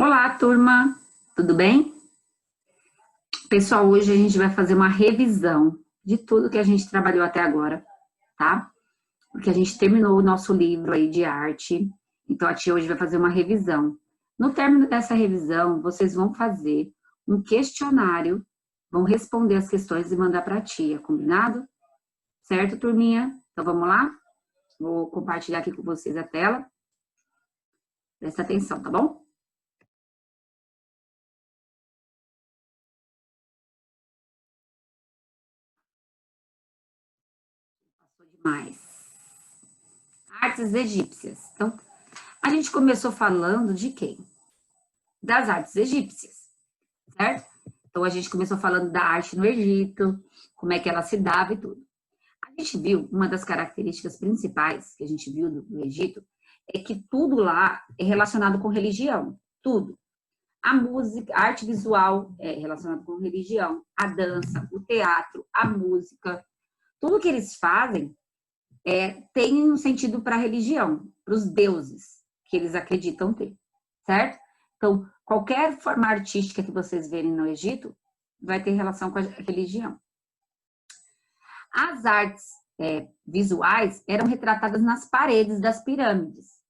Olá, turma, tudo bem? Pessoal, hoje a gente vai fazer uma revisão de tudo que a gente trabalhou até agora, tá? Porque a gente terminou o nosso livro aí de arte, então a tia hoje vai fazer uma revisão. No término dessa revisão, vocês vão fazer um questionário, vão responder as questões e mandar para a tia, combinado? Certo, turminha? Então vamos lá? Vou compartilhar aqui com vocês a tela. Presta atenção, tá bom? Passou demais. Artes egípcias. Então, a gente começou falando de quem? Das artes egípcias, certo? Então, a gente começou falando da arte no Egito, como é que ela se dava e tudo. A gente viu, uma das características principais que a gente viu do Egito, é que tudo lá é relacionado com religião, tudo. A música, a arte visual é relacionada com religião, a dança, o teatro, a música, tudo que eles fazem tem um sentido para a religião, para os deuses que eles acreditam ter, certo? Então, qualquer forma artística que vocês verem no Egito vai ter relação com a religião. As artes visuais eram retratadas nas paredes das pirâmides.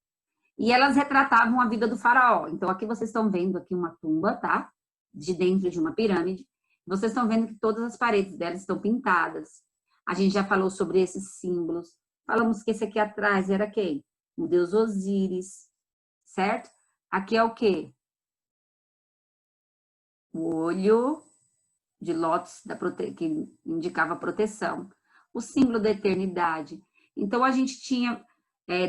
E elas retratavam a vida do faraó. Então, aqui vocês estão vendo aqui uma tumba, tá? De dentro de uma pirâmide. Vocês estão vendo que todas as paredes delas estão pintadas. A gente já falou sobre esses símbolos. Falamos que esse aqui atrás era quem? O deus Osíris, certo? Aqui é o quê? O olho de lótus que indicava proteção. O símbolo da eternidade. Então, a gente tinha,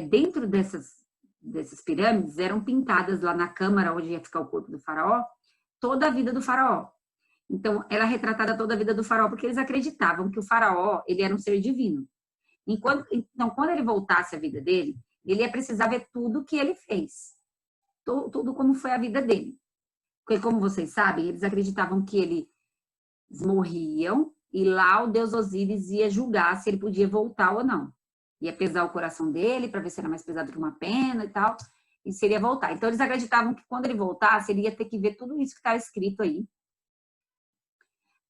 dentro dessas pirâmides, eram pintadas lá na câmara onde ia ficar o corpo do faraó, toda a vida do faraó. Então, era retratada toda a vida do faraó, porque eles acreditavam que o faraó, ele era um ser divino. Então, quando ele voltasse à vida dele, ele ia precisar ver tudo que ele fez. Tudo como foi a vida dele. Porque, como vocês sabem, eles acreditavam que eles morriam e lá o deus Osíris ia julgar se ele podia voltar ou não. Ia pesar o coração dele para ver se era mais pesado que uma pena e tal, e se ele ia voltar. Então, eles acreditavam que quando ele voltasse, ele ia ter que ver tudo isso que está escrito aí,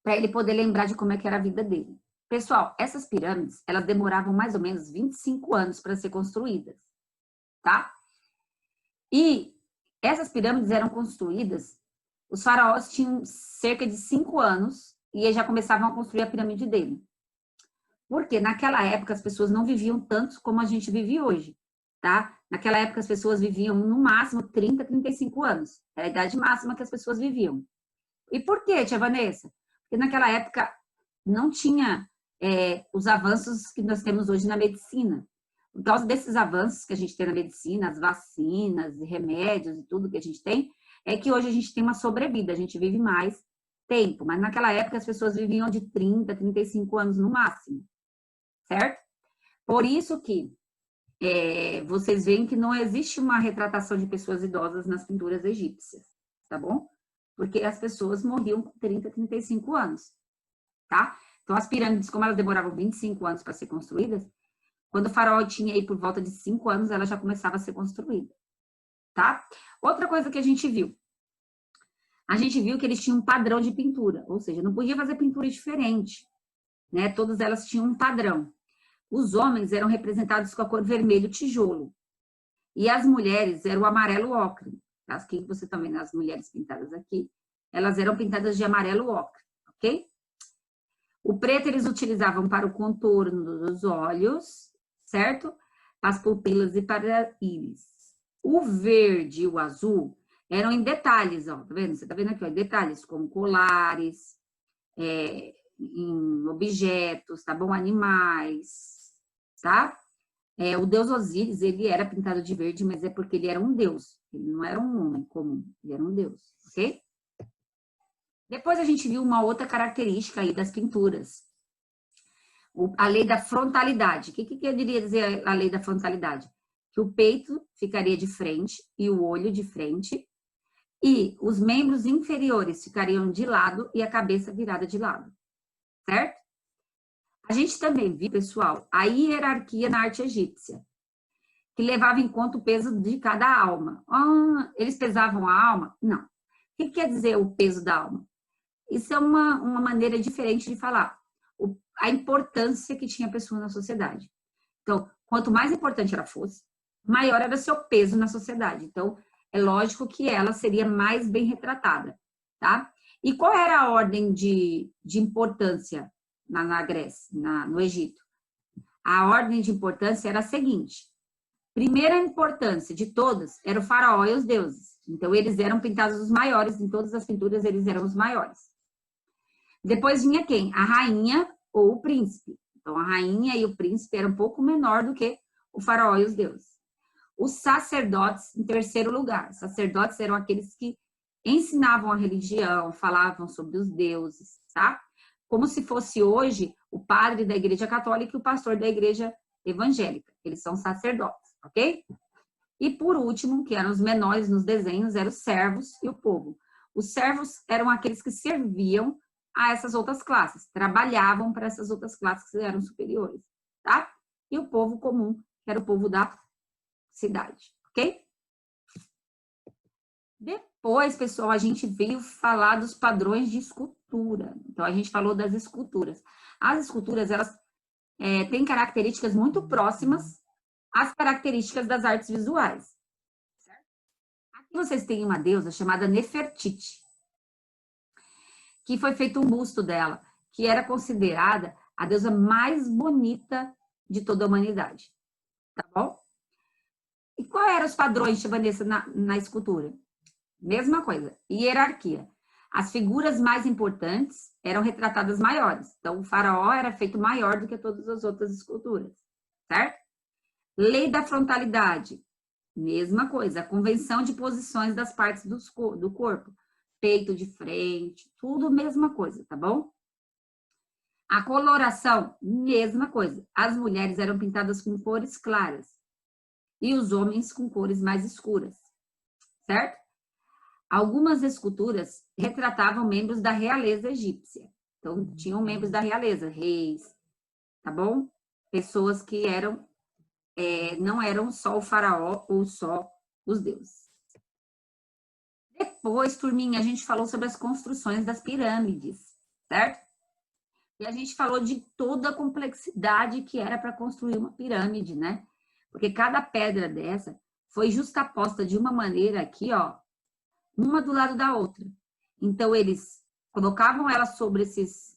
para ele poder lembrar de como é que era a vida dele. Pessoal, essas pirâmides, elas demoravam mais ou menos 25 anos para ser construídas, tá? E essas pirâmides eram construídas, os faraós tinham cerca de 5 anos e já começavam a construir a pirâmide dele. Porque naquela época as pessoas não viviam tanto como a gente vive hoje, tá? Naquela época as pessoas viviam no máximo 30, 35 anos. Era a idade máxima que as pessoas viviam. E por quê, tia Vanessa? Porque naquela época não tinha os avanços que nós temos hoje na medicina. Por causa desses avanços que a gente tem na medicina, as vacinas, remédios e tudo que a gente tem, é que hoje a gente tem uma sobrevida, a gente vive mais tempo. Mas naquela época as pessoas viviam de 30, 35 anos no máximo, certo? Por isso que vocês veem que não existe uma retratação de pessoas idosas nas pinturas egípcias, tá bom? Porque as pessoas morriam com 30, 35 anos, tá? Então, as pirâmides, como elas demoravam 25 anos para ser construídas, quando o faraó tinha aí por volta de 5 anos, ela já começava a ser construída, tá? Outra coisa que a gente viu que eles tinham um padrão de pintura, ou seja, não podia fazer pintura diferente, né? Todas elas tinham um padrão. Os homens eram representados com a cor vermelho tijolo, e as mulheres eram o amarelo ocre. Aqui você também, tá vendo as mulheres pintadas aqui, elas eram pintadas de amarelo ocre, ok? O preto eles utilizavam para o contorno dos olhos, certo? As pupilas e para íris. O verde e o azul eram em detalhes, ó, tá vendo? Você tá vendo aqui, ó, detalhes como colares, em objetos, tá bom? Animais, tá? O deus Osíris, ele era pintado de verde, mas é porque ele era um deus. Ele não era um homem comum, ele era um deus, ok? Depois a gente viu uma outra característica aí das pinturas. A lei da frontalidade. O que eu diria dizer a lei da frontalidade? Que o peito ficaria de frente e o olho de frente, e os membros inferiores ficariam de lado e a cabeça virada de lado, certo? A gente também viu, pessoal, a hierarquia na arte egípcia. que levava em conta o peso de cada alma. Ah, eles pesavam a alma? Não. O que quer dizer o peso da alma? Isso é uma maneira diferente de falar a importância que tinha a pessoa na sociedade. Então, quanto mais importante ela fosse, maior era o seu peso na sociedade. Então, é lógico que ela seria mais bem retratada, tá? E qual era a ordem de importância na Grécia, no Egito? A ordem de importância era a seguinte: primeira importância de todas era o faraó e os deuses. Então, eles eram pintados os maiores, em todas as pinturas eles eram os maiores. Depois vinha quem? A rainha ou o príncipe. Então, a rainha e o príncipe eram um pouco menor do que o faraó e os deuses. Os sacerdotes, em terceiro lugar. Os sacerdotes eram aqueles que ensinavam a religião, falavam sobre os deuses, tá? Como se fosse hoje o padre da igreja católica e o pastor da igreja evangélica. Eles são sacerdotes, ok? E por último, que eram os menores nos desenhos, eram os servos e o povo. Os servos eram aqueles que serviam a essas outras classes, trabalhavam para essas outras classes que eram superiores, tá? E o povo comum, que era o povo da cidade, ok? Depois, pessoal, a gente veio falar dos padrões de escultura. Então, a gente falou das esculturas. As esculturas, elas têm características muito próximas às características das artes visuais. Certo? Aqui vocês têm uma deusa chamada Nefertiti, que foi feito um busto dela, que era considerada a deusa mais bonita de toda a humanidade. Tá bom? E qual eram os padrões, Vanessa, na escultura? Mesma coisa, hierarquia. As figuras mais importantes eram retratadas maiores. Então, o faraó era feito maior do que todas as outras esculturas, certo? Lei da frontalidade. Mesma coisa, a convenção de posições das partes do corpo. Peito de frente, tudo mesma coisa, tá bom? A coloração, mesma coisa. As mulheres eram pintadas com cores claras e os homens com cores mais escuras, certo? Algumas esculturas retratavam membros da realeza egípcia. Então, tinham membros da realeza, reis, tá bom? Pessoas que não eram só o faraó ou só os deuses. Depois, turminha, a gente falou sobre as construções das pirâmides, certo? E a gente falou de toda a complexidade que era para construir uma pirâmide, né? Porque cada pedra dessa foi justaposta de uma maneira aqui, ó, uma do lado da outra. Então, eles colocavam ela sobre esses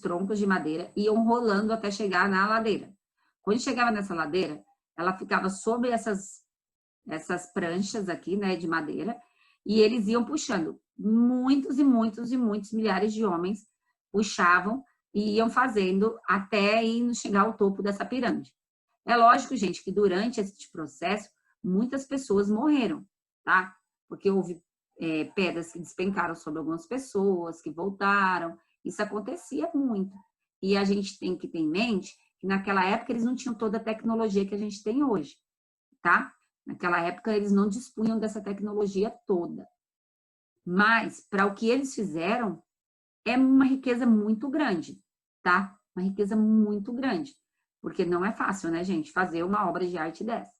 troncos de madeira e iam rolando até chegar na ladeira. Quando chegava nessa ladeira, ela ficava sobre essas pranchas aqui, né, de madeira, e eles iam puxando. Muitos e muitos e muitos milhares de homens puxavam e iam fazendo até chegar ao topo dessa pirâmide. É lógico, gente, que durante esse processo, muitas pessoas morreram, tá? Porque houve pedras que despencaram sobre algumas pessoas, que voltaram. Isso acontecia muito. E a gente tem que ter em mente que naquela época eles não tinham toda a tecnologia que a gente tem hoje, tá? Naquela época eles não dispunham dessa tecnologia toda. Mas, para o que eles fizeram, é uma riqueza muito grande, tá? Uma riqueza muito grande. Porque não é fácil, né, gente, fazer uma obra de arte dessa.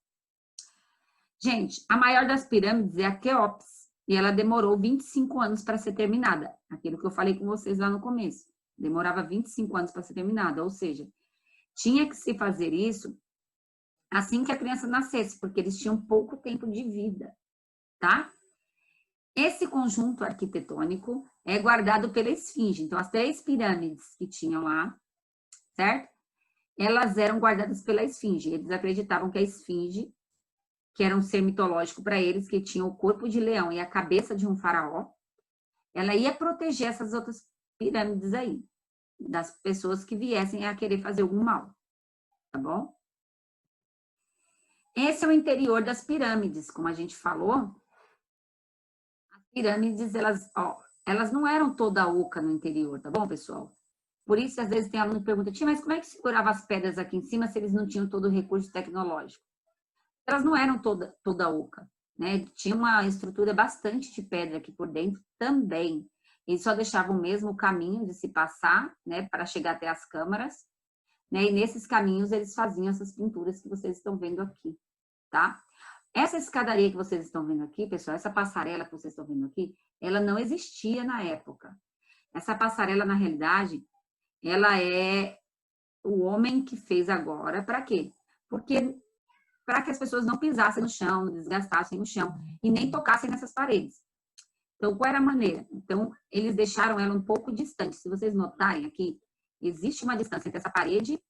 Gente, a maior das pirâmides é a Quéops, e ela demorou 25 anos para ser terminada. Aquilo que eu falei com vocês lá no começo. Demorava 25 anos para ser terminada, ou seja, tinha que se fazer isso assim que a criança nascesse, porque eles tinham pouco tempo de vida, tá? Esse conjunto arquitetônico é guardado pela Esfinge. Então, as 3 pirâmides que tinham lá, certo? Elas eram guardadas pela Esfinge. Eles acreditavam que a Esfinge, que era um ser mitológico para eles, que tinha o corpo de leão e a cabeça de um faraó, ela ia proteger essas outras pirâmides aí, das pessoas que viessem a querer fazer algum mal, tá bom? Esse é o interior das pirâmides, como a gente falou. As pirâmides, elas não eram toda oca no interior, tá bom, pessoal? Por isso, às vezes, tem aluno que pergunta, tia, mas como é que segurava as pedras aqui em cima se eles não tinham todo o recurso tecnológico? Elas não eram toda oca, né? Tinha uma estrutura bastante de pedra aqui por dentro também. Eles só deixavam mesmo o caminho de se passar, né, para chegar até as câmaras. né? E nesses caminhos eles faziam essas pinturas que vocês estão vendo aqui, tá? Essa escadaria que vocês estão vendo aqui, pessoal, essa passarela que vocês estão vendo aqui, ela não existia na época. Essa passarela, na realidade, ela é o homem que fez agora, para quê? Porque para que as pessoas não pisassem no chão, não desgastassem o chão e nem tocassem nessas paredes. Então, qual era a maneira? Então, eles deixaram ela um pouco distante. Se vocês notarem aqui, existe uma distância entre essa parede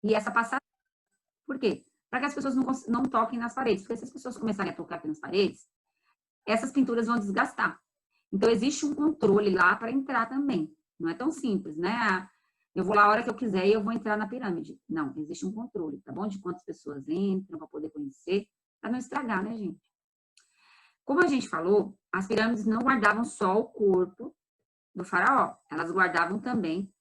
e essa passarela. Por quê? Para que as pessoas não toquem nas paredes. Porque se as pessoas começarem a tocar aqui nas paredes, essas pinturas vão desgastar. Então, existe um controle lá para entrar também. Não é tão simples, né? Eu vou lá a hora que eu quiser e eu vou entrar na pirâmide. Não, existe um controle, tá bom? De quantas pessoas entram para poder conhecer, para não estragar, né, gente? Como a gente falou, as pirâmides não guardavam só o corpo do faraó, elas guardavam também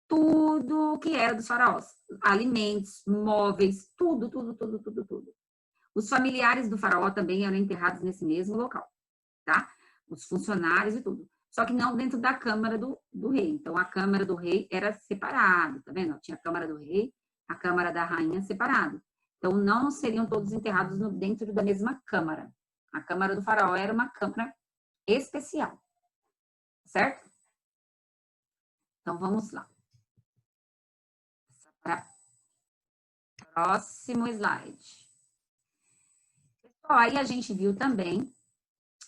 tudo que era dos faraós. Alimentos, móveis, tudo. Os familiares do faraó também eram enterrados nesse mesmo local, tá? Os funcionários e tudo. Só que não dentro da câmara do rei. Então, a câmara do rei era separada, tá vendo? Tinha a câmara do rei, a câmara da rainha separada. Então, não seriam todos enterrados dentro da mesma câmara. A câmara do faraó era uma câmara especial, certo? Então, vamos lá. Próximo slide. Pessoal, aí a gente viu também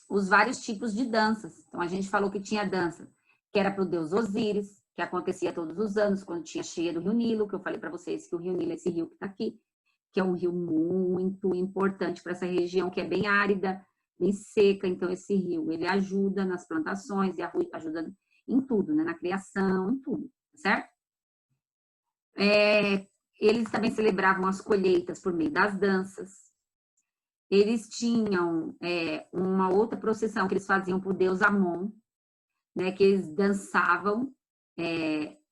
os vários tipos de danças. Então, a gente falou que tinha dança que era para o deus Osíris, que acontecia todos os anos, quando tinha cheia do Rio Nilo, que eu falei para vocês que o Rio Nilo é esse rio que está aqui, que é um rio muito importante para essa região, que é bem árida, bem seca. Então, esse rio, ele ajuda nas plantações e ajuda em tudo, né? Na criação, em tudo, certo? Eles também celebravam as colheitas por meio das danças. Eles tinham uma outra procissão que eles faziam para o deus Amon, né? Que eles dançavam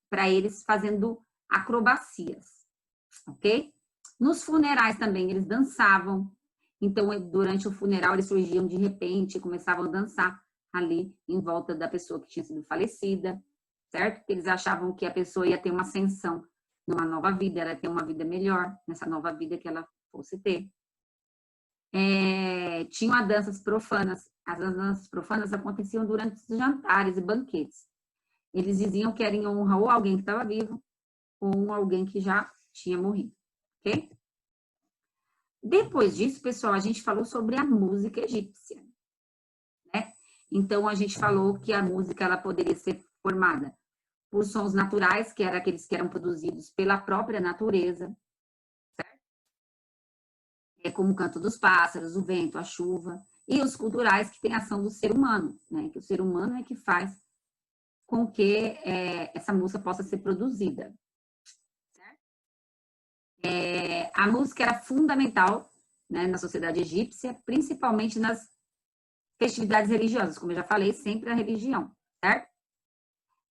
para eles fazendo acrobacias, ok? Nos funerais também eles dançavam. Então, durante o funeral, eles surgiam de repente e começavam a dançar ali em volta da pessoa que tinha sido falecida, certo? Porque eles achavam que a pessoa ia ter uma ascensão numa nova vida, ela ia ter uma vida melhor nessa nova vida que ela fosse ter. Tinham as danças profanas. As danças profanas aconteciam durante os jantares e banquetes. Eles diziam que era em honra ou alguém que estava vivo ou alguém que já tinha morrido, ok? Depois disso, pessoal, a gente falou sobre a música egípcia, né? Então, a gente falou que a música ela poderia ser formada por sons naturais, que eram aqueles que eram produzidos pela própria natureza, certo? Como o canto dos pássaros, o vento, a chuva, e os culturais, que tem a ação do ser humano, né? Que o ser humano é que faz com que essa música possa ser produzida. A música era fundamental, né, na sociedade egípcia, principalmente nas festividades religiosas, como eu já falei, sempre a religião, certo?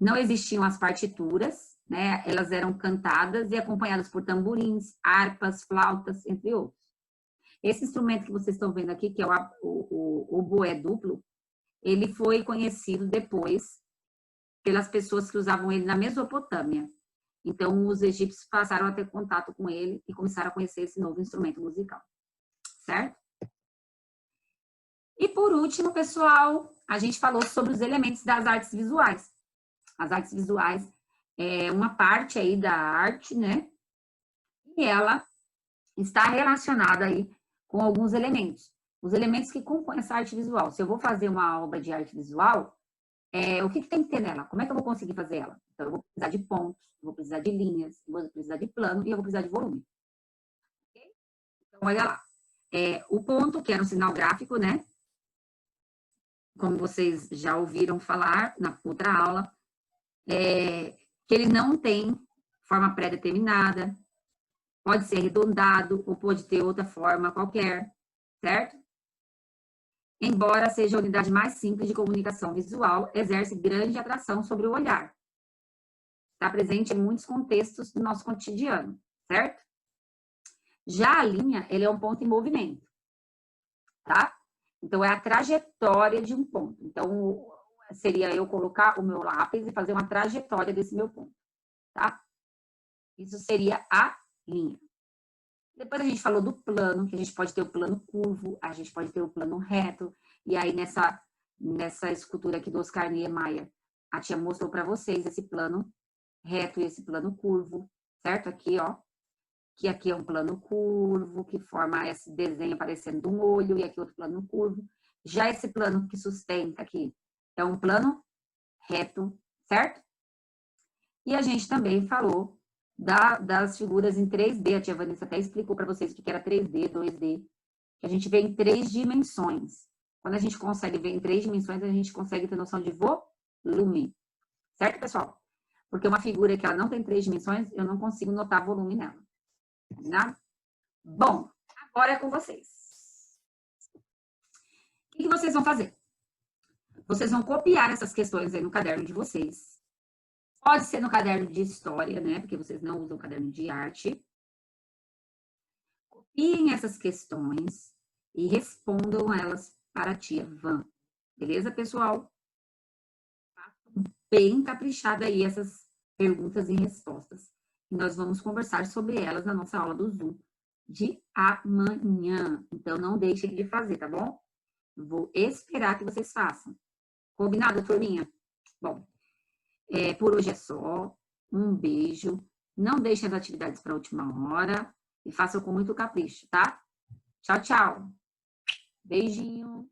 Não existiam as partituras, né? Elas eram cantadas e acompanhadas por tamborins, harpas, flautas, entre outros. Esse instrumento que vocês estão vendo aqui, que é o oboé duplo, ele foi conhecido depois pelas pessoas que usavam ele na Mesopotâmia. Então, os egípcios passaram a ter contato com ele e começaram a conhecer esse novo instrumento musical, certo? E por último, pessoal, a gente falou sobre os elementos das artes visuais. As artes visuais é uma parte aí da arte, né? E ela está relacionada aí com alguns elementos. Os elementos que compõem essa arte visual. Se eu vou fazer uma obra de arte visual, o que tem que ter nela? Como é que eu vou conseguir fazer ela? Então, eu vou precisar de pontos, eu vou precisar de linhas, eu vou precisar de plano e eu vou precisar de volume. Okay? Então, olha lá. O ponto, que era um sinal gráfico, né? Como vocês já ouviram falar na outra aula, que ele não tem forma pré-determinada, pode ser arredondado ou pode ter outra forma qualquer, certo? Embora seja a unidade mais simples de comunicação visual, exerce grande atração sobre o olhar. Está presente em muitos contextos do nosso cotidiano, certo? Já a linha, ele é um ponto em movimento, tá? Então, é a trajetória de um ponto. Então, seria eu colocar o meu lápis e fazer uma trajetória desse meu ponto, tá? Isso seria a linha. Depois a gente falou do plano, que a gente pode ter o plano curvo, a gente pode ter o plano reto. E aí, nessa escultura aqui do Oscar Niemeyer, a tia mostrou para vocês esse plano reto e esse plano curvo, certo? Aqui, ó. Que aqui é um plano curvo, que forma esse desenho parecendo um olho, e aqui outro plano curvo. Já esse plano que sustenta aqui é um plano reto, certo? E a gente também falou das figuras em 3D. A tia Vanessa até explicou para vocês o que era 3D, 2D. Que a gente vê em 3 dimensões. Quando a gente consegue ver em 3 dimensões, a gente consegue ter noção de volume. Certo, pessoal? Porque uma figura que ela não tem 3 dimensões, eu não consigo notar volume nela. Combinado? Bom, agora é com vocês. O que vocês vão fazer? Vocês vão copiar essas questões aí no caderno de vocês. Pode ser no caderno de história, né? Porque vocês não usam caderno de arte. Copiem essas questões e respondam elas para a tia Van. Beleza, pessoal? Bem caprichada aí essas perguntas e respostas. E nós vamos conversar sobre elas na nossa aula do Zoom de amanhã. Então, não deixem de fazer, tá bom? Vou esperar que vocês façam. Combinado, turminha? Bom, por hoje é só. Um beijo. Não deixem as atividades para a última hora. E façam com muito capricho, tá? Tchau, tchau. Beijinho.